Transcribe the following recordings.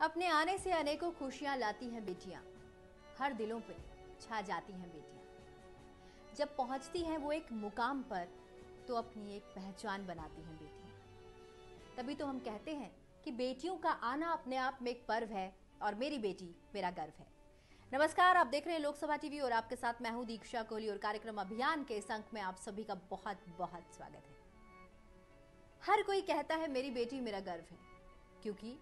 अपने आने से अनेकों खुशियां लाती हैं बेटियां, हर दिलों पे छा जाती हैं बेटियां। जब पहुंचती हैं वो एक मुकाम पर तो अपनी एक पहचान बनाती हैं बेटियां। तभी तो हम कहते हैं कि बेटियों का आना अपने आप में एक पर्व है और मेरी बेटी मेरा गर्व है। नमस्कार, आप देख रहे हैं लोकसभा टीवी और आपके साथ मैं हूं दीक्षा कोहली और कार्यक्रम अभियान के इस अंक में आप सभी का बहुत बहुत स्वागत है। हर कोई कहता है मेरी बेटी मेरा गर्व है, क्योंकि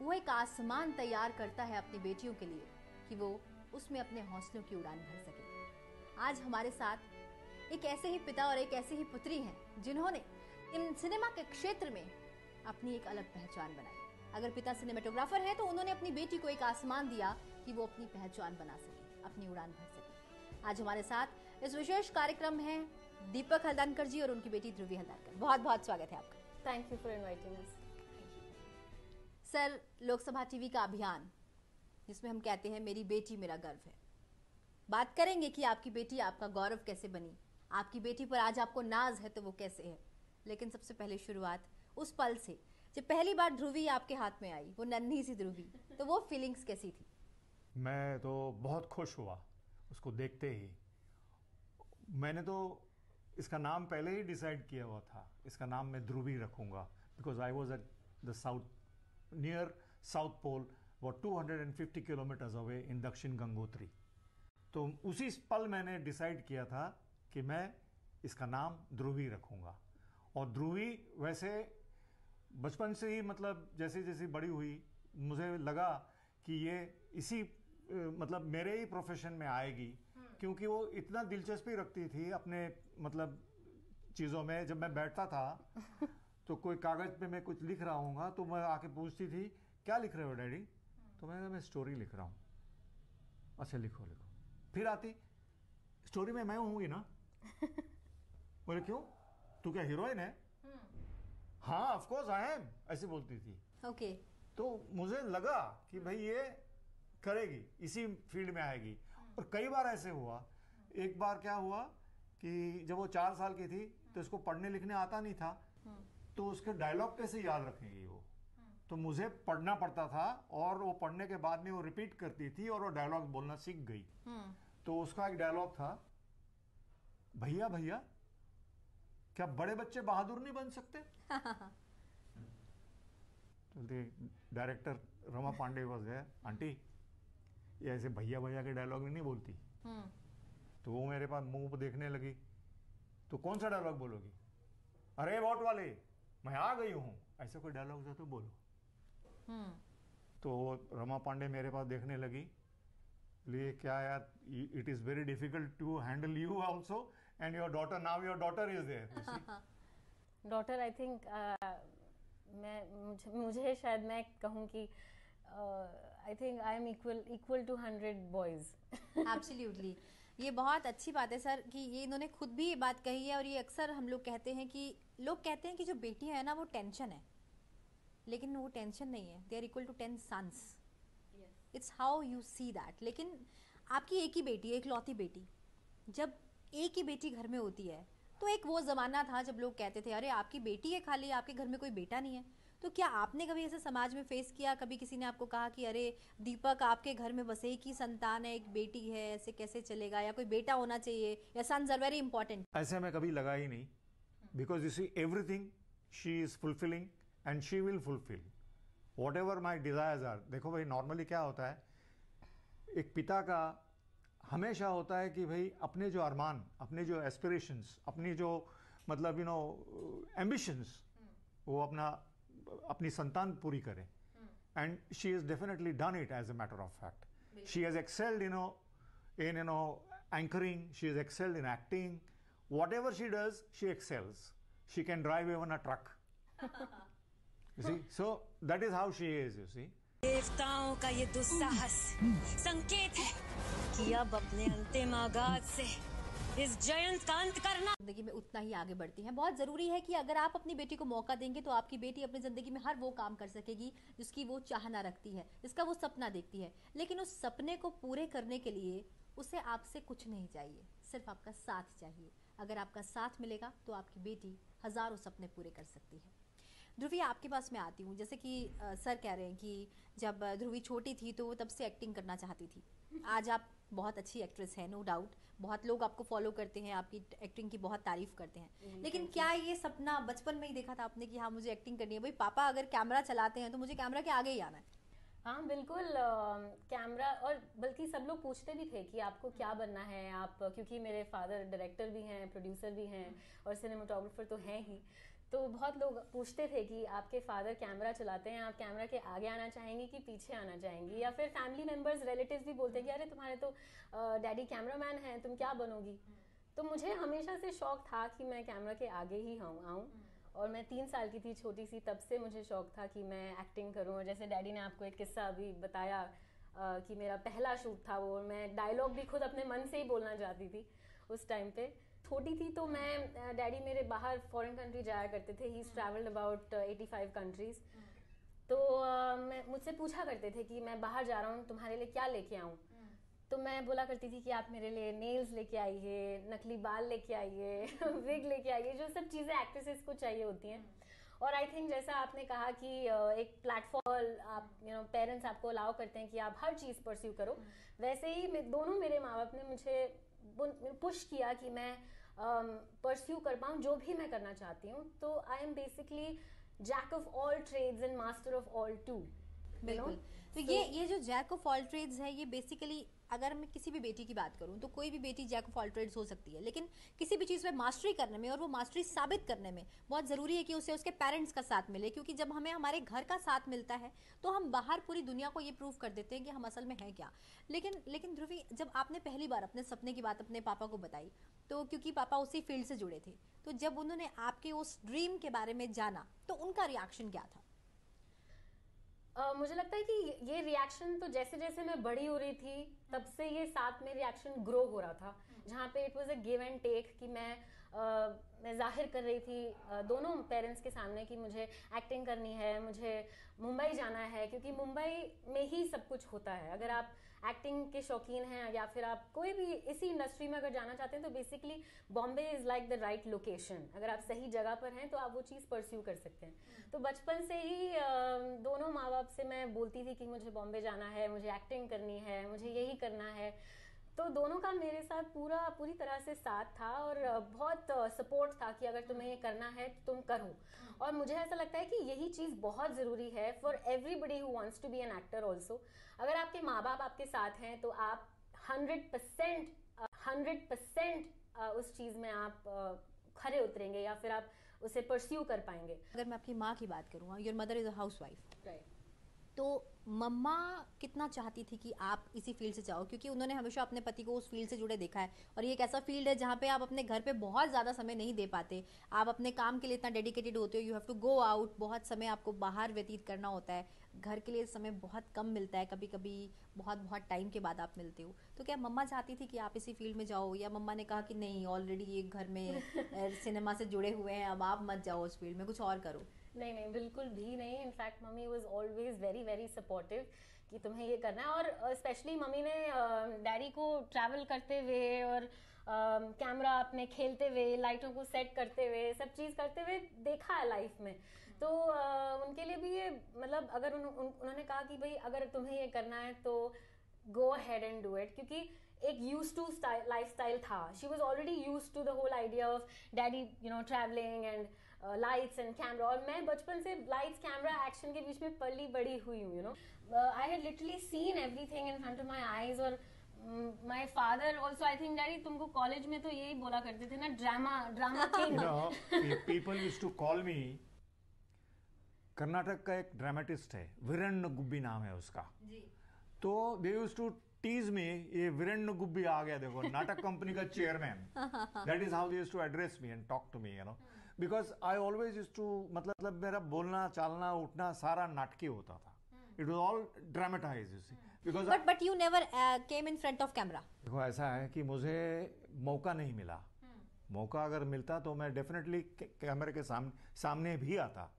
वो एक आसमान तैयार करता है अपनी बेटियों के लिए कि वो उसमें अपने हौसलों की उड़ान भर सके। आज हमारे साथ एक ऐसे ही पिता और एक ऐसी ही पुत्री हैं जिन्होंने इन सिनेमा के क्षेत्र में अपनी एक अलग पहचान बनाई। अगर पिता सिनेमेटोग्राफर है तो उन्होंने अपनी बेटी को एक आसमान दिया कि वो अपनी पहचान बना सके, अपनी उड़ान भर सके। आज हमारे साथ इस विशेष कार्यक्रम है दीपक हल्दानकर जी और उनकी बेटी ध्रुवी हल्दानकर। बहुत बहुत स्वागत है आपका। Thank you for inviting us. Sir, Lok Sabha TV का अभियान जिसमें हम कहते हैं मेरी बेटी मेरा गर्व है, बात करेंगे कि आपकी बेटी आपका गौरव कैसे बनी, आपकी बेटी पर आज आपको नाज है तो वो कैसे है। लेकिन सबसे पहले शुरुआत उस पल से जब पहली बार ध्रुवी आपके हाथ में आई, वो नन्ही सी ध्रुवी, तो वो फीलिंग्स कैसी थी? मैं तो बहुत खुश हुआ उसको देखते ही। मैंने तो इसका नाम पहले ही डिसाइड किया हुआ था, इसका नाम मैं ध्रुवी रखूंगा, because I was at the south near south pole, वो 250 किलोमीटर्स अवे इन दक्षिण गंगोत्री। तो उसी पल मैंने डिसाइड किया था कि मैं इसका नाम ध्रुवी रखूंगा। और ध्रुवी वैसे बचपन से ही, मतलब जैसे जैसे बड़ी हुई, मुझे लगा कि ये इसी मतलब मेरे ही प्रोफेशन में आएगी, क्योंकि वो इतना दिलचस्पी रखती थी अपने मतलब चीज़ों में। जब मैं बैठता था तो कोई कागज़ पे मैं कुछ लिख रहा हूँगा तो मैं आके पूछती थी क्या लिख रहे हो डैडी? तो मैं स्टोरी लिख रहा हूँ। अच्छा, लिखो लिखो। फिर आती स्टोरी में मैं हूँगी ना। बोले क्यों, तू क्या हीरोइन है? हाँ ऑफ कोर्स आई एम, ऐसे बोलती थी। ओके। तो मुझे लगा कि भाई ये करेगी, इसी फील्ड में आएगी। और कई बार ऐसे हुआ। एक बार क्या हुआ कि जब वो 4 साल की थी तो इसको पढ़ने लिखने आता नहीं था, तो उसके डायलॉग कैसे याद रखेगी वो? तो मुझे पढ़ना पड़ता था और वो पढ़ने के बाद में वो रिपीट करती थी और वो डायलॉग बोलना सीख गई। तो उसका एक डायलॉग था, भैया भैया क्या बड़े बच्चे बहादुर नहीं बन सकते? तो director Rama Pandey was there, aunty ये ऐसे भैया भैया के डायलॉग नहीं बोलती। तो वो मेरे पास मुंह पर देखने लगी, तो कौन सा डायलॉग बोलोगी? अरे वोट वाले मैं आ गई हूं, ऐसे कोई डायलॉग है तो बोलो। तो रमा पांडे मेरे पास देखने लगी, लिए क्या यार, it is very difficult to handle you also and your daughter, now your daughter is there. Daughter I think मुझे शायद मैं कहूँ कि I think I am equal to 100 boys. Absolutely, ये बहुत अच्छी बात है सर कि ये इन्होंने खुद भी ये बात कही है। और ये अक्सर हम लोग कहते हैं कि जो बेटियां हैं ना वो टेंशन है, लेकिन वो टेंशन नहीं है। They are equal to 10 sons. It's how you see that. लेकिन आपकी एक ही बेटी है, एक लौती बेटी। जब एक ही बेटी घर में होती है तो एक वो जमाना था जब लोग कहते थे अरे आपकी बेटी है खाली, आपके घर में कोई बेटा नहीं है। तो क्या आपने कभी ऐसे समाज में फेस किया, कभी किसी ने आपको कहा कि अरे दीपक आपके घर में बस एक ही संतान है, एक बेटी है, ऐसे कैसे चलेगा, या कोई बेटा होना चाहिए, या सन्स आर वेरी इंपॉर्टेंट? ऐसे हमें कभी लगा ही नहीं, because you see everything she is fulfilling and she will fulfil whatever my desires are. देखो भाई, नॉर्मली क्या होता है, एक पिता का हमेशा होता है कि भाई अपने जो अरमान, अपने जो एस्पिरेशंस, अपनी जो मतलब एम्बिशंस, वो अपनी संतान पूरी करे। And she is definitely done it as a matter of fact. She has excelled in anchoring, she has excelled in acting. Whatever she does, she excels. She can drive even a truck. You see, so that is how she is, you see. देवताओं का ये दुस्साहस संकेत है कि अब अपने अंतिम आगाज से इस जयंत का अंत करना। जिंदगी में उतना ही आगे बढ़ती हैं। बहुत जरूरी है कि अगर आप अपनी बेटी को मौका देंगे तो आपकी बेटी अपनी जिंदगी में हर वो काम कर सकेगी जिसकी वो चाहना रखती है, जिसका वो सपना देखती है। लेकिन उस सपने को पूरे करने के लिए उसे आपसे कुछ नहीं चाहिए, सिर्फ आपका साथ चाहिए। अगर आपका साथ मिलेगा तो आपकी बेटी हजारों सपने पूरे कर सकती है। ध्रुवी, आपके पास मैं आती हूँ। जैसे कि सर कह रहे हैं कि जब ध्रुवी छोटी थी तो वो तब से एक्टिंग करना चाहती थी। आज आप बहुत अच्छी एक्ट्रेस हैं, नो डाउट। बहुत लोग आपको फॉलो करते हैं, आपकी एक्टिंग की बहुत तारीफ करते हैं। लेकिन क्या ये सपना बचपन में ही देखा था आपने कि हाँ मुझे एक्टिंग करनी है? भाई पापा अगर कैमरा चलाते हैं तो मुझे कैमरा के आगे ही आना है। हाँ बिल्कुल, कैमरा, और बल्कि सब लोग पूछते भी थे कि आपको क्या बनना है आप, क्योंकि मेरे फादर डायरेक्टर भी हैं, प्रोड्यूसर भी हैं और सिनेमाटोग्राफर तो हैं ही। तो बहुत लोग पूछते थे कि आपके फादर कैमरा चलाते हैं, आप कैमरा के आगे आना चाहेंगी कि पीछे आना चाहेंगी? या फिर फैमिली मेम्बर्स, रिलेटिव्स भी बोलते हैं कि अरे तुम्हारे तो डैडी कैमरामैन हैं, तुम क्या बनोगी? तो मुझे हमेशा से शौक था कि मैं कैमरा के आगे ही आऊँ। और मैं 3 साल की थी, छोटी सी, तब से मुझे शौक था कि मैं एक्टिंग करूं। और जैसे डैडी ने आपको एक किस्सा अभी बताया कि मेरा पहला शूट था वो, और मैं डायलॉग भी खुद अपने मन से ही बोलना चाहती थी उस टाइम पे। छोटी थी तो मैं, डैडी मेरे बाहर फॉरेन कंट्री जाया करते थे, ही ट्रैवल्ड अबाउट 85 कंट्रीज। तो मैं मुझसे पूछा करते थे कि मैं बाहर जा रहा हूँ, तुम्हारे लिए क्या लेके आऊँ? तो मैं बोला करती थी कि आप मेरे लिए नेल्स लेके आइए, नकली बाल लेके आइए, विग लेके आइए, जो सब चीज़ें एक्ट्रेसेस को चाहिए होती हैं। और आई थिंक जैसा आपने कहा कि एक प्लेटफॉर्म आप पेरेंट्स आपको अलाउ करते हैं कि आप हर चीज़ परस्यू करो, वैसे ही दोनों मेरे माँ बाप ने मुझे पुश किया कि मैं परस्यू कर पाऊँ जो भी मैं करना चाहती हूँ। तो I am basically jack of all trades and master of all too. बिल्कुल। तो ये जो जैक ऑफ ऑल ट्रेड्स है, ये बेसिकली अगर मैं किसी भी बेटी की बात करूं तो कोई भी बेटी जैक ऑफ ऑल ट्रेड्स हो सकती है, लेकिन किसी भी चीज़ में मास्टरी करने में और वो मास्टरी साबित करने में बहुत ज़रूरी है कि उसे उसके पेरेंट्स का साथ मिले। क्योंकि जब हमें हमारे घर का साथ मिलता है तो हम बाहर पूरी दुनिया को ये प्रूव कर देते हैं कि हम असल में हैं क्या। लेकिन ध्रुवी, जब आपने पहली बार अपने सपने की बात अपने पापा को बताई, तो क्योंकि पापा उसी फील्ड से जुड़े थे, तो जब उन्होंने आपके उस ड्रीम के बारे में जाना तो उनका रिएक्शन क्या था? मुझे लगता है कि ये रिएक्शन तो जैसे जैसे मैं बड़ी हो रही थी तब से ये साथ में रिएक्शन ग्रो हो रहा था, जहाँ पे it was a give and take कि मैं जाहिर कर रही थी दोनों पेरेंट्स के सामने कि मुझे एक्टिंग करनी है, मुझे मुंबई जाना है, क्योंकि मुंबई में ही सब कुछ होता है। अगर आप एक्टिंग के शौकीन हैं या फिर आप कोई भी इसी इंडस्ट्री में अगर जाना चाहते हैं तो basically Bombay is like the right location. अगर आप सही जगह पर हैं तो आप वो चीज़ परस्यू कर सकते हैं। तो बचपन से ही दोनों माँ बाप से मैं बोलती थी कि मुझे बॉम्बे जाना है, मुझे एक्टिंग करनी है, मुझे यही करना है। तो दोनों का मेरे साथ पूरी तरह से साथ था और बहुत सपोर्ट था कि अगर तुम्हें ये करना है तो तुम करो। और मुझे ऐसा लगता है कि यही चीज़ बहुत ज़रूरी है for everybody who wants to be an actor also. अगर आपके माँ बाप आपके साथ हैं तो आप 100% उस चीज़ में आप खरे उतरेंगे या फिर आप उसे परस्यू कर पाएंगे। अगर मैं आपकी माँ की बात करूँ, your mother is a housewife, right, तो मम्मा कितना चाहती थी कि आप इसी फील्ड से जाओ? क्योंकि उन्होंने हमेशा अपने पति को उस फील्ड से जुड़े देखा है, और ये एक ऐसा फील्ड है जहाँ पे आप अपने घर पे बहुत ज़्यादा समय नहीं दे पाते। आप अपने काम के लिए इतना डेडिकेटेड होते हो, you have to go out, बहुत समय आपको बाहर व्यतीत करना होता है, घर के लिए समय बहुत कम मिलता है, कभी कभी बहुत टाइम के बाद आप मिलते हो। तो क्या मम्मा चाहती थी कि आप इसी फील्ड में जाओ, या मम्मा ने कहा कि नहीं, ऑलरेडी एक घर में सिनेमा से जुड़े हुए हैं, अब आप मत जाओ उस फील्ड में, कुछ और करो? नहीं, बिल्कुल भी नहीं। In fact mummy was always very very supportive कि तुम्हें ये करना है। और स्पेशली मम्मी ने डैडी को ट्रैवल करते हुए और कैमरा अपने खेलते हुए, लाइटों को सेट करते हुए, सब चीज़ करते हुए देखा है लाइफ में। तो उनके लिए भी ये, मतलब अगर उन्होंने कहा कि भाई अगर तुम्हें ये करना है तो go ahead and do it, क्योंकि एक यूज टू लाइफस्टाइल था। She was already used to the whole idea of daddy travelling and lights and camera. और मैं बचपन से लाइट्स, कैमरा, एक्शन के बीच में पली बड़ी हुई हूँ। I had literally seen everything in front of my eyes. और my father also, I think daddy तुमको कॉलेज में तो यही बोला करते थे ना, drama king. People used to call me, Karnataka का एक ड्रामेटिस्ट है, वीरेंद्र गुब्बी नाम है उसका जी। तो they used to tease me, ये वीरेंद्र गुब्बी आ गया देखो, नाटक कंपनी का chairman. That is how they used to address me and talk to me, because I always used to, मतलब मेरा बोलना, चालना, उठना सारा नाटकीय होता था। It was all dramatised, you see, because but you never came in front of camera. देखो ऐसा है कि मुझे मौका नहीं मिला। मौका अगर मिलता तो मैं डेफिनेटली कैमरे के सामने भी आता।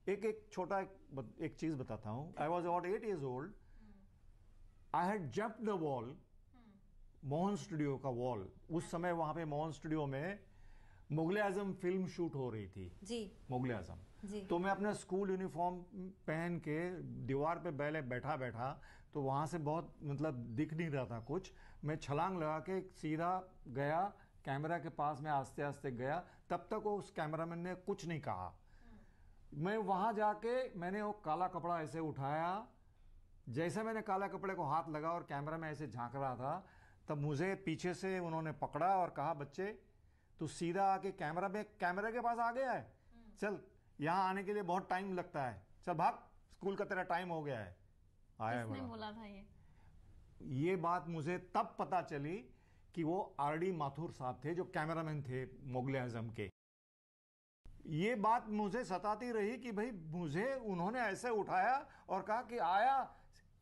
एक छोटा एक चीज बताता हूँ। I was about 8 years old. I had jumped the wall, Mohan studio का वॉल। उस समय वहां पे मोहन स्टूडियो में मुगले आजम फिल्म शूट हो रही थी जी मुगले आजम। जी तो मैं अपना स्कूल यूनिफॉर्म पहन के दीवार पे पहले बैठा तो वहां से बहुत मतलब दिख नहीं रहा था कुछ। मैं छलांग लगा के सीधा गया कैमरा के पास में, आस्ते आस्ते गया। तब तक वो उस कैमरामैन ने कुछ नहीं कहा। मैं वहां जाके मैंने वो काला कपड़ा ऐसे उठाया। जैसे मैंने काला कपड़े को हाथ लगा और कैमरा में ऐसे झांक रहा था, तब मुझे पीछे से उन्होंने पकड़ा और कहा, बच्चे तू सीधा आके कैमरा के पास आ गया है, चल यहाँ आने के लिए बहुत टाइम लगता है, चल भाग, स्कूल का तेरा टाइम हो गया है। आया किसने बोला बोला था ये बात मुझे तब पता चली कि वो आरडी माथुर साहब थे जो कैमरामैन थे मुगले आजम के। ये बात मुझे सताती रही कि भाई मुझे उन्होंने ऐसे उठाया और कहा कि आया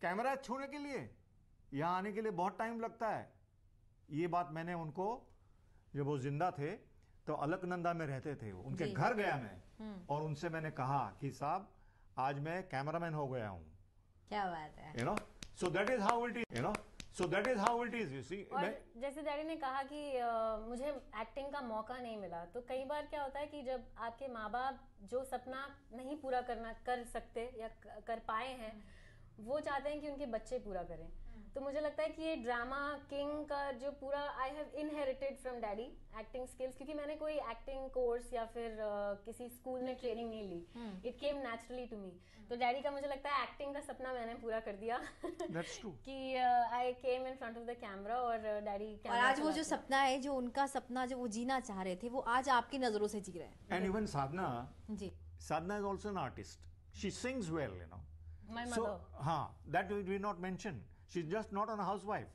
कैमरा छूने के लिए, यहाँ आने के लिए बहुत टाइम लगता है। ये बात मैंने उनको, जब वो जिंदा थे तो अलकनंदा में रहते थे, उनके घर गया मैं और उनसे मैंने कहा कि साहब आज मैं कैमरामैन हो गया हूँ। क्या बात है। You know, so that is how it is, you see. और जैसे डैडी ने कहा कि मुझे एक्टिंग का मौका नहीं मिला, तो कई बार क्या होता है कि जब आपके माँ बाप जो सपना नहीं पूरा कर सकते या कर पाए हैं, वो चाहते हैं कि उनके बच्चे पूरा करें। तो मुझे लगता है कि ये ड्रामा किंग का जो पूरा I have inherited from daddy acting skills, क्योंकि मैंने कोई एक्टिंग कोर्स या फिर किसी स्कूल में ट्रेनिंग नहीं ली, it came naturally to me. तो डैडी का मुझे लगता है एक्टिंग का सपना मैंने पूरा कर दिया। That's true. कि I came in front of the camera और डैडी और आज वो जो सपना है, जो उनका सपना जो वो जीना चाह रहे थे, वो आज आपकी नजरों से जी रहे हैं। And even Sadhana ji is also an artist, she sings well, you know. My So, mother that we did not mention. She's just not a housewife.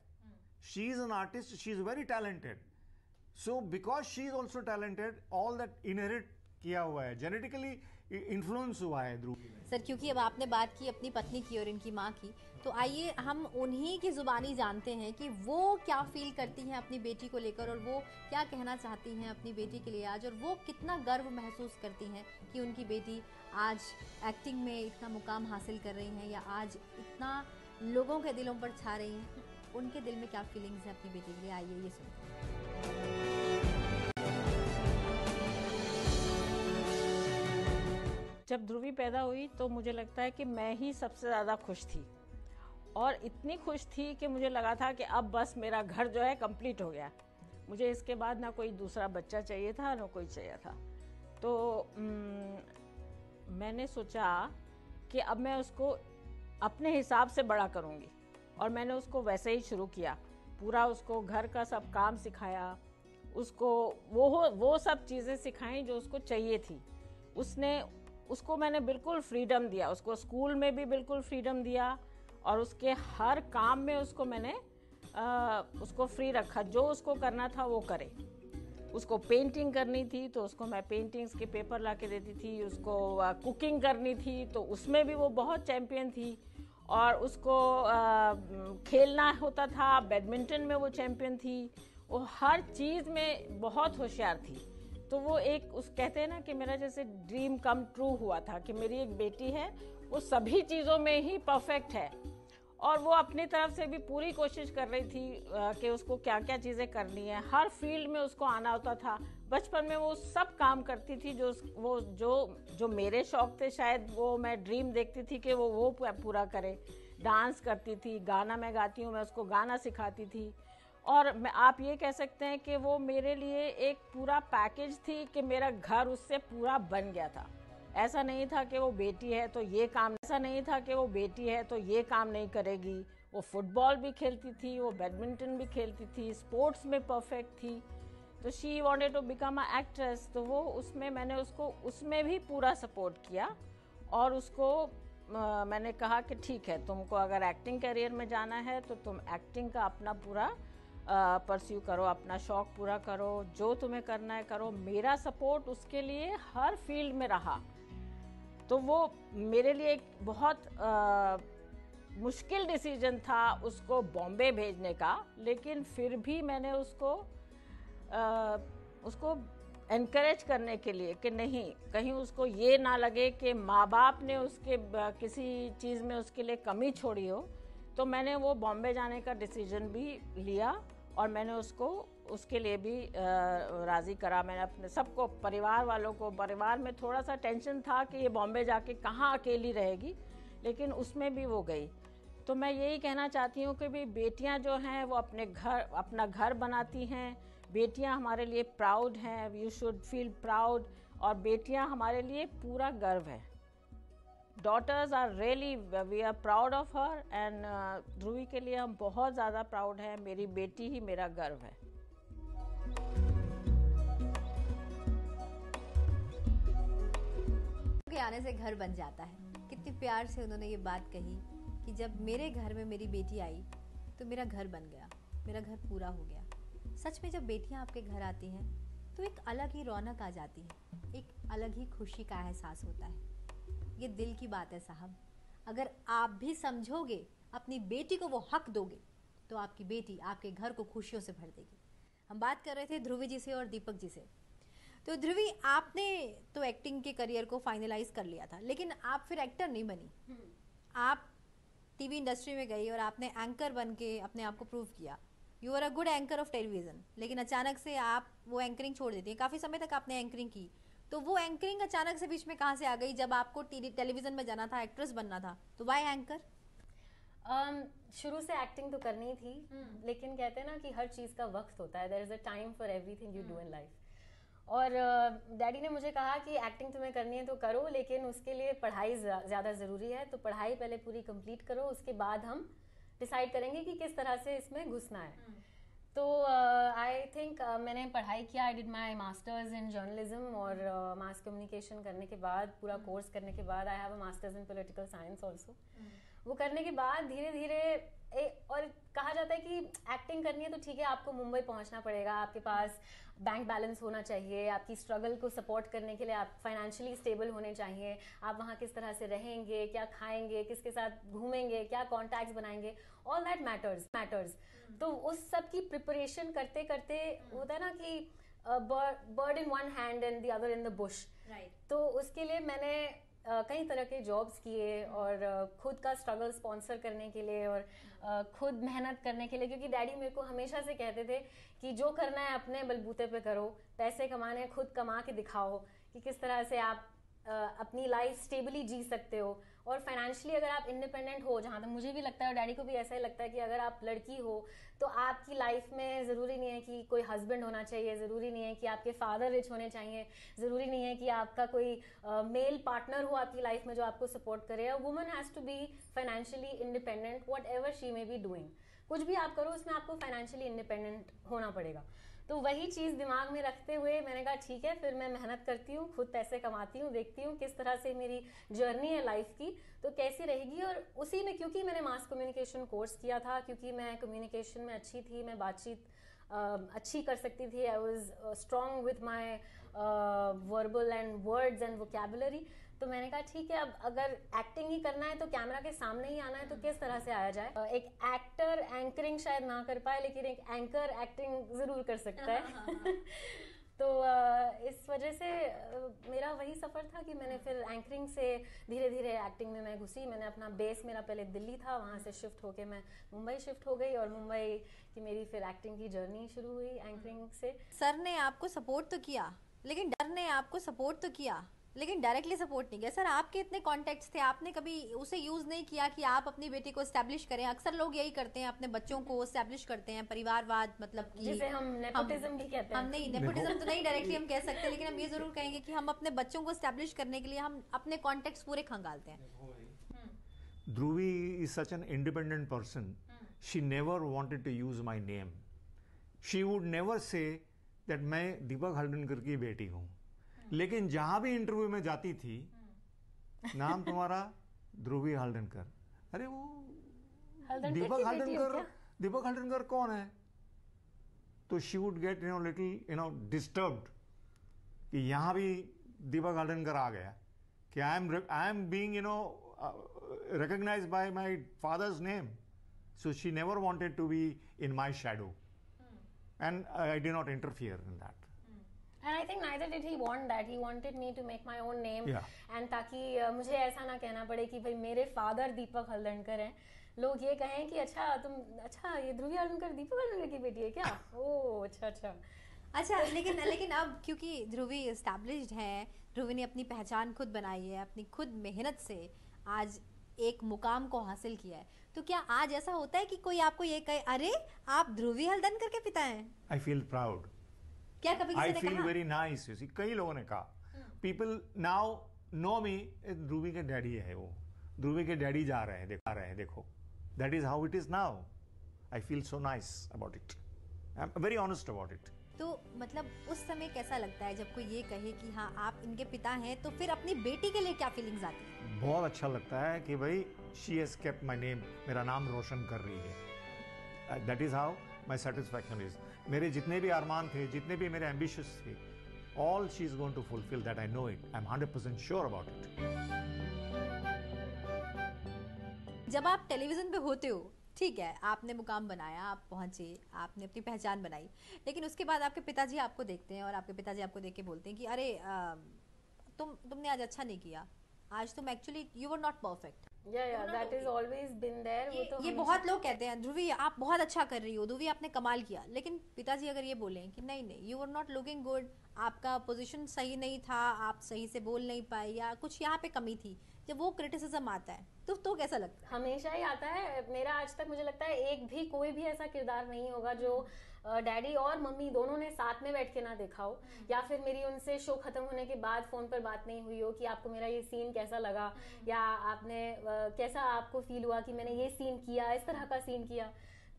She is an artist. She is very talented. So, because she is also talented, all that inherit किया हुआ है, genetically influence हुआ है ध्रुव। Sir, क्योंकि अब आपने बात की अपनी पत्नी की और इनकी माँ की, तो आइए हम उन्हीं की जुबानी जानते हैं कि वो क्या फील करती हैं अपनी बेटी को लेकर और वो क्या कहना चाहती हैं अपनी बेटी के लिए आज, और वो कितना गर्व महसूस करती हैं कि उनकी बेटी आज एक्टिंग में इतना मुकाम हासिल कर रही हैं या आज इतना लोगों के दिलों पर छा रही हैं। उनके दिल में क्या फीलिंग्स हैं अपनी बेटी के लिए, आइए ये सुनते हैं। जब ध्रुवी पैदा हुई तो मुझे लगता है कि मैं ही सबसे ज़्यादा खुश थी, और इतनी खुश थी कि मुझे लगा था कि अब बस मेरा घर जो है कंप्लीट हो गया। मुझे इसके बाद ना कोई दूसरा बच्चा चाहिए था, ना कोई चाहिए था। तो मैंने सोचा कि अब मैं उसको अपने हिसाब से बड़ा करूँगी, और मैंने उसको वैसे ही शुरू किया। पूरा उसको घर का सब काम सिखाया, उसको वो सब चीज़ें सिखाई जो उसको चाहिए थी। उसको मैंने बिल्कुल फ्रीडम दिया, उसको स्कूल में भी बिल्कुल फ्रीडम दिया, और उसके हर काम में उसको मैंने उसको फ्री रखा। जो उसको करना था वो करे। उसको पेंटिंग करनी थी तो उसको मैं पेंटिंग्स के पेपर ला के देती थी। उसको कुकिंग करनी थी तो उसमें भी वो बहुत चैम्पियन थी। और उसको खेलना होता था, बैडमिंटन में वो चैम्पियन थी। वो हर चीज़ में बहुत होशियार थी। तो वो एक कहते हैं ना कि मेरा जैसे ड्रीम कम ट्रू हुआ था कि मेरी एक बेटी है, वो सभी चीज़ों में ही परफेक्ट है। और वो अपनी तरफ से भी पूरी कोशिश कर रही थी कि उसको क्या क्या चीज़ें करनी है। हर फील्ड में उसको आना होता था। बचपन में वो सब काम करती थी जो मेरे शौक थे, शायद वो मैं ड्रीम देखती थी कि वो पूरा करे। डांस करती थी, गाना मैं गाती हूँ, मैं उसको गाना सिखाती थी। और आप ये कह सकते हैं कि वो मेरे लिए एक पूरा पैकेज थी कि मेरा घर उससे पूरा बन गया था। ऐसा नहीं था कि वो बेटी है तो ये काम नहीं करेगी। वो फुटबॉल भी खेलती थी, वो बैडमिंटन भी खेलती थी, स्पोर्ट्स में परफेक्ट थी। तो she wanted to become a actress. तो वो उसमें मैंने उसको उसमें भी पूरा सपोर्ट किया। और उसको मैंने कहा कि ठीक है, तुमको अगर एक्टिंग करियर में जाना है तो तुम एक्टिंग का अपना पूरा परस्यू करो, अपना शौक पूरा करो, जो तुम्हें करना है करो। मेरा सपोर्ट उसके लिए हर फील्ड में रहा। तो वो मेरे लिए एक बहुत मुश्किल डिसीजन था उसको बॉम्बे भेजने का, लेकिन फिर भी मैंने उसको एनकरेज करने के लिए कि नहीं, कहीं उसको ये ना लगे कि माँ बाप ने उसके किसी चीज़ में उसके लिए कमी छोड़ी हो। तो मैंने वो बॉम्बे जाने का डिसीजन भी लिया और मैंने उसको उसके लिए भी राज़ी करा। मैंने अपने सबको, परिवार वालों को, परिवार में थोड़ा सा टेंशन था कि ये बॉम्बे जाके कहाँ अकेली रहेगी, लेकिन उसमें भी वो गई। तो मैं यही कहना चाहती हूँ कि भी बेटियाँ जो हैं वो अपना घर बनाती हैं। बेटियाँ हमारे लिए प्राउड हैं, यू शुड फील प्राउड। और बेटियाँ हमारे लिए पूरा गर्व है। Daughters are really, we are proud of her. And Dhruvi के लिए हम बहुत ज़्यादा प्राउड हैं। मेरी बेटी ही मेरा गर्व है। के आने से घर बन जाता है। कितने प्यार से उन्होंने ये बात कही कि जब मेरे घर में मेरी बेटी आई तो मेरा घर बन गया, मेरा घर पूरा हो गया। सच में जब बेटियां आपके घर आती हैं तो एक अलग ही रौनक आ जाती है, एक अलग ही खुशी का एहसास होता है। ये दिल की बात है साहब। अगर आप भी समझोगे, अपनी बेटी को वो हक दोगे, तो आपकी बेटी आपके घर को खुशियों से भर देगी। हम बात कर रहे थे ध्रुवी जी से और दीपक जी से। तो ध्रुवी, आपने तो एक्टिंग के करियर को फाइनलाइज कर लिया था, लेकिन आप फिर एक्टर नहीं बनी। आप टीवी इंडस्ट्री में गई और आपने एंकर बन के अपने आप को प्रूव किया। You are a good anchor of television. लेकिन अचानक से आप वो एंकरिंग छोड़ देती हैं। काफ़ी समय तक आपने एंकरिंग की, तो वो एंकरिंग अचानक से बीच में कहाँ से आ गई? जब आपको टेलीविज़न में जाना था, एक्ट्रेस बनना था, तो वाई एंकर? शुरू से एक्टिंग तो करनी थी, लेकिन कहते हैं ना कि हर चीज़ का वक्त होता है। There is a time for everything you do in life. और डैडी ने मुझे कहा कि एक्टिंग तुम्हें करनी है तो करो, लेकिन उसके लिए पढ़ाई ज़्यादा ज़रूरी है। तो पढ़ाई पहले पूरी कंप्लीट करो, उसके बाद हम डिसाइड करेंगे कि किस तरह से इसमें घुसना है। तो आई थिंक मैंने पढ़ाई किया। I did my masters in journalism और मास कम्युनिकेशन करने के बाद, पूरा कोर्स करने के बाद, I have a masters in political science also. वो करने के बाद धीरे धीरे और कहा जाता है कि एक्टिंग करनी है तो ठीक है, आपको मुंबई पहुंचना पड़ेगा, आपके पास बैंक बैलेंस होना चाहिए, आपकी स्ट्रगल को सपोर्ट करने के लिए आप फाइनेंशियली स्टेबल होने चाहिए, आप वहाँ किस तरह से रहेंगे, क्या खाएंगे, किसके साथ घूमेंगे, क्या कॉन्टैक्ट्स बनाएंगे, ऑल दैट मैटर्स। तो उस सब की प्रिपरेशन करते करते होता है ना कि bird in one hand and the other in the Bush. तो उसके लिए मैंने कई तरह के जॉब्स किए और खुद का स्ट्रगल स्पॉन्सर करने के लिए और खुद मेहनत करने के लिए, क्योंकि डैडी मेरे को हमेशा से कहते थे कि जो करना है अपने बलबूते पे करो, पैसे कमाने खुद कमा के दिखाओ कि किस तरह से आप अपनी लाइफ स्टेबली जी सकते हो और फाइनेंशियली अगर आप इंडिपेंडेंट हो। जहाँ तक मुझे भी लगता है और डैडी को भी ऐसा ही लगता है कि अगर आप लड़की हो तो आपकी लाइफ में ज़रूरी नहीं है कि कोई हस्बैंड होना चाहिए, ज़रूरी नहीं है कि आपके फादर रिच होने चाहिए, ज़रूरी नहीं है कि आपका कोई मेल पार्टनर हो आपकी लाइफ में जो आपको सपोर्ट करे। A woman has to be financially independent whatever she may be doing. कुछ भी आप करो उसमें आपको फाइनेंशियली इंडिपेंडेंट होना पड़ेगा। तो वही चीज़ दिमाग में रखते हुए मैंने कहा ठीक है, फिर मैं मेहनत करती हूँ, खुद पैसे कमाती हूँ, देखती हूँ किस तरह से मेरी जर्नी है लाइफ की तो कैसी रहेगी। और उसी में, क्योंकि मैंने मास कम्युनिकेशन कोर्स किया था, क्योंकि मैं कम्युनिकेशन में अच्छी थी, मैं बातचीत अच्छी कर सकती थी, I was strong with my verbal and words and vocabulary. तो मैंने कहा ठीक है, अब अगर एक्टिंग ही करना है तो कैमरा के सामने ही आना है, तो किस तरह से आया जाए। एक एक्टर एंकरिंग शायद ना कर पाए, लेकिन एक एंकर एक्टिंग ज़रूर कर सकता है। तो इस वजह से मेरा वही सफ़र था कि मैंने फिर एंकरिंग से धीरे धीरे एक्टिंग में मैं घुसी। मैंने अपना बेस, मेरा पहले दिल्ली था, वहाँ से शिफ्ट होके मैं मुंबई शिफ्ट हो गई और मुंबई की मेरी फिर एक्टिंग की जर्नी शुरू हुई एंकरिंग से। सर ने आपको सपोर्ट तो किया, लेकिन डायरेक्टली सपोर्ट नहीं किया। सर, आपके इतने कॉन्टेक्ट्स थे, आपने कभी उसे यूज़ नहीं किया कि आप अपनी बेटी को एस्टैब्लिश करें? अक्सर लोग यही करते हैं, अपने बच्चों को एस्टैब्लिश करते हैं, परिवारवाद, मतलब कि जिसे हम नेपोटिज्म भी कहते हैं। हम नहीं, नेपोटिज्म तो नहीं डायरेक्टली हम कह सकते, लेकिन हम ये ज़रूर कहेंगे कि हम अपने बच्चों को एस्टैब्लिश करने के लिए हम अपने कॉन्टेक्ट्स पूरे खंगालते हैं। ध्रुवी is such an independent person. She never wanted to use my name. She would never say that मैं दीपक हल्दनकर की बेटी हूँ। लेकिन जहाँ भी इंटरव्यू में जाती थी, नाम तुम्हारा ध्रुवी हल्दनकर। अरे वो दीपक हल्दनकर कौन है? तो she would get little disturbed कि यहाँ भी दीपक हल्दनकर आ गया कि I am being recognized by my father's name. So she never wanted to be in my shadow. And I did not interfere in that. And I think neither did he want that. He wanted me to make my own name. Yeah. And ताकि मुझे ऐसा ना कहना पड़े कि भाई मेरे father दीपक हल्दनकर हैं, लोग ये कहें कि अच्छा ये ध्रुवी अर्जुनकर दीपक अर्जुनकर की बेटी है क्या? ओह अच्छा। अच्छा, लेकिन अब क्योंकि ध्रुवी एस्टैब्लिश्ड है, ध्रुवी ने अपनी पहचान खुद बनाई है, अपनी खुद मेहनत से आज एक मुकाम को हासिल किया है, तो क्या आज ऐसा होता है कि कोई आपको ये कहे, अरे आप ध्रुवी हल्दनकर के पिता हैं? आई फील प्राउड, क्या कभी किसी आई ने फील कहा? Very nice. कई लोगों ने कहा, पीपल नाउ नो मी, ध्रुवी के डैडी है वो, ध्रुवी के डैडी जा रहे हैं, देखो, that is how it is now. I feel so nice about it, I am very honest about it. तो मतलब उस समय कैसा लगता है जब कोई ये कहे कि हाँ आप इनके पिता हैं, तो फिर अपनी बेटी के लिए क्या फीलिंग्स आती है? बहुत अच्छा लगता है कि भाई she has kept my name, मेरा नाम रोशन कर रही है। That is how my satisfaction is. मेरे जितने भी अरमान थे, जितने भी मेरे एम्बिशंस थे, all she is going to fulfil that, I know it, I am 100% sure about it. जब आप टेलीविजन पे होते हो, ठीक है, आपने मुकाम बनाया, आप पहुंचे, आपने अपनी पहचान बनाई, लेकिन उसके बाद आपके पिताजी आपको देखते हैं और आपके पिताजी आपको देख के बोलते हैं कि अरे तुमने आज अच्छा नहीं किया, आज तुम actually you were not perfect. That is always been there. वो तो ये बहुत लोग कहते हैं, ध्रुवी आप बहुत अच्छा कर रही हो, ध्रुवी आपने कमाल किया, लेकिन पिताजी अगर ये बोलें कि नहीं you were not looking good, आपका पोजीशन सही नहीं था, आप सही से बोल नहीं पाए, या कुछ यहाँ पे कमी थी, जब वो क्रिटिसिज्म आता है तो कैसा लगता है? हमेशा ही आता है। मेरा आज तक मुझे लगता है एक भी कोई भी ऐसा किरदार नहीं होगा जो डैडी और मम्मी दोनों ने साथ में बैठ के ना देखा हो, या फिर मेरी उनसे शो खत्म होने के बाद फोन पर बात नहीं हुई हो कि आपको मेरा ये सीन कैसा लगा, या आपने कैसा आपको फील हुआ कि मैंने ये सीन किया, इस तरह का सीन किया।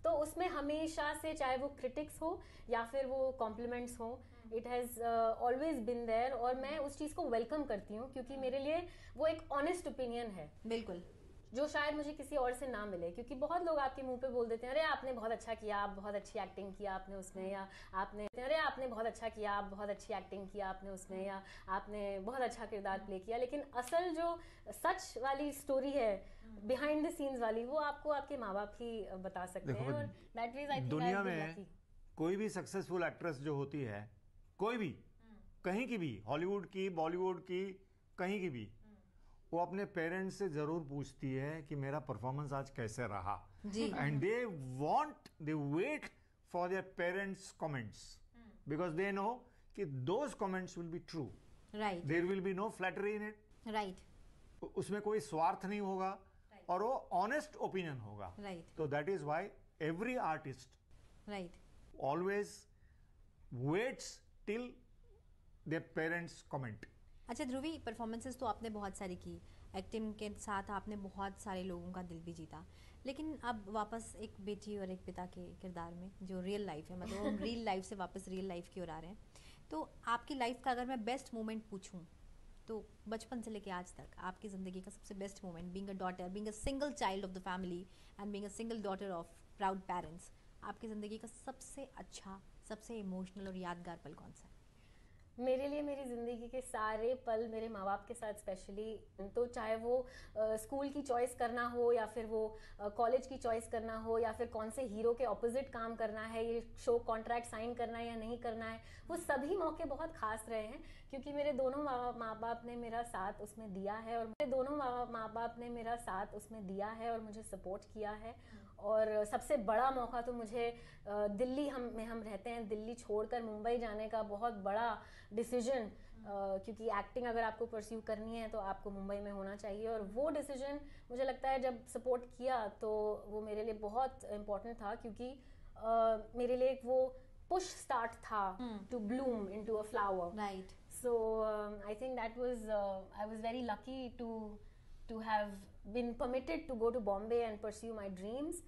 तो उसमें हमेशा से, चाहे वो क्रिटिक्स हो या फिर वो कॉम्प्लीमेंट्स हो, it has always been there, और मैं उस चीज़ को वेलकम करती हूँ, क्योंकि मेरे लिए वो एक ऑनेस्ट ओपिनियन है। बिल्कुल, जो शायद मुझे किसी और से ना मिले, क्योंकि बहुत लोग आपके मुंह पे बोल देते हैं, अरे आपने बहुत अच्छा किया, आप बहुत अच्छी एक्टिंग किया आपने उसमें, या आपने बहुत अच्छा किया, आप बहुत अच्छी एक्टिंग किया आपने उसमें, या आपने बहुत अच्छा किरदार प्ले किया। लेकिन असल जो सच वाली स्टोरी है, बिहाइंड द सीन्स वाली, वो आपको आपके माँ बाप ही बता सकते हैं। और दैट मींस आई थिंक दुनिया में कोई भी सक्सेसफुल एक्ट्रेस जो होती है, कोई भी, कहीं की भी, हॉलीवुड की, बॉलीवुड की, कहीं की भी, वो अपने पेरेंट्स से जरूर पूछती है कि मेरा परफॉर्मेंस आज कैसे रहा, and they wait for their parents comments, because they know कि those comments will be true, right, there will be no flattery in it, right, उसमें कोई स्वार्थ नहीं होगा, और वो ऑनेस्ट ओपिनियन होगा, राइट, तो that is why every artist right, always waits till their parents comment. अच्छा ध्रुवी, परफॉर्मेंसेस तो आपने बहुत सारी की, एक्टिंग के साथ आपने बहुत सारे लोगों का दिल भी जीता, लेकिन अब वापस एक बेटी और एक पिता के किरदार में, जो रियल लाइफ है, मतलब हम रियल लाइफ से वापस रियल लाइफ की ओर आ रहे हैं, तो आपकी लाइफ का अगर मैं बेस्ट मोमेंट पूछूं, तो बचपन से लेके आज तक आपकी ज़िंदगी का सबसे best moment, being a daughter, being a single child of the family and being a single daughter of proud parents, आपकी ज़िंदगी का सबसे अच्छा, सबसे इमोशनल और यादगार पल कौन सा है? मेरे लिए मेरी ज़िंदगी के सारे पल मेरे माँ बाप के साथ स्पेशली, तो चाहे वो स्कूल की चॉइस करना हो, या फिर वो कॉलेज की चॉइस करना हो, या फिर कौन से हीरो के ऑपोजिट काम करना है, ये शो कॉन्ट्रैक्ट साइन करना है या नहीं करना है, वो सभी मौके बहुत खास रहे हैं, क्योंकि मेरे दोनों माँ बाप ने मेरा साथ उसमें दिया है, और मेरे दोनों माँ बाप ने मेरा साथ उसमें दिया है और मुझे सपोर्ट किया है। और सबसे बड़ा मौका तो मुझे दिल्ली हम रहते हैं, दिल्ली छोड़कर मुंबई जाने का बहुत बड़ा डिसीजन, क्योंकि एक्टिंग अगर आपको परस्यू करनी है तो आपको मुंबई में होना चाहिए, और वो डिसीजन मुझे लगता है जब सपोर्ट किया तो वो मेरे लिए बहुत इम्पोर्टेंट था, क्योंकि मेरे लिए वो पुश स्टार्ट था to bloom into a flower, right, so I think that was, I was very lucky to have been permitted to go to Bombay and pursue my dreams,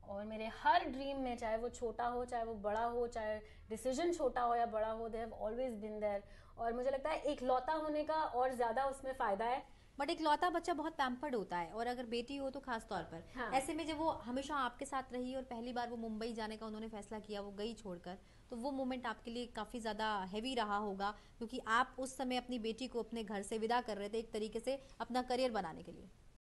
और मेरे हर ड्रीम में, चाहे वो छोटा हो चाहे वो बड़ा हो, चाहे डिसीजन छोटा हो या बड़ा हो, they have always been there, और मुझे लगता है एक लौता होने का और ज़्यादा उसमें फ़ायदा है। बट एक लौता बच्चा बहुत पैम्पर्ड होता है, और अगर बेटी हो तो खास तौर पर, हाँ। ऐसे में जब वो हमेशा आपके साथ रही और पहली बार वो मुंबई जाने का उन्होंने फैसला किया, वो गई छोड़कर, तो वो मोमेंट आपके लिए काफ़ी ज़्यादा हैवी रहा होगा, क्योंकि आप उस समय अपनी बेटी को अपने घर से विदा कर रहे थे एक तरीके से अपना करियर बनाने के लिए।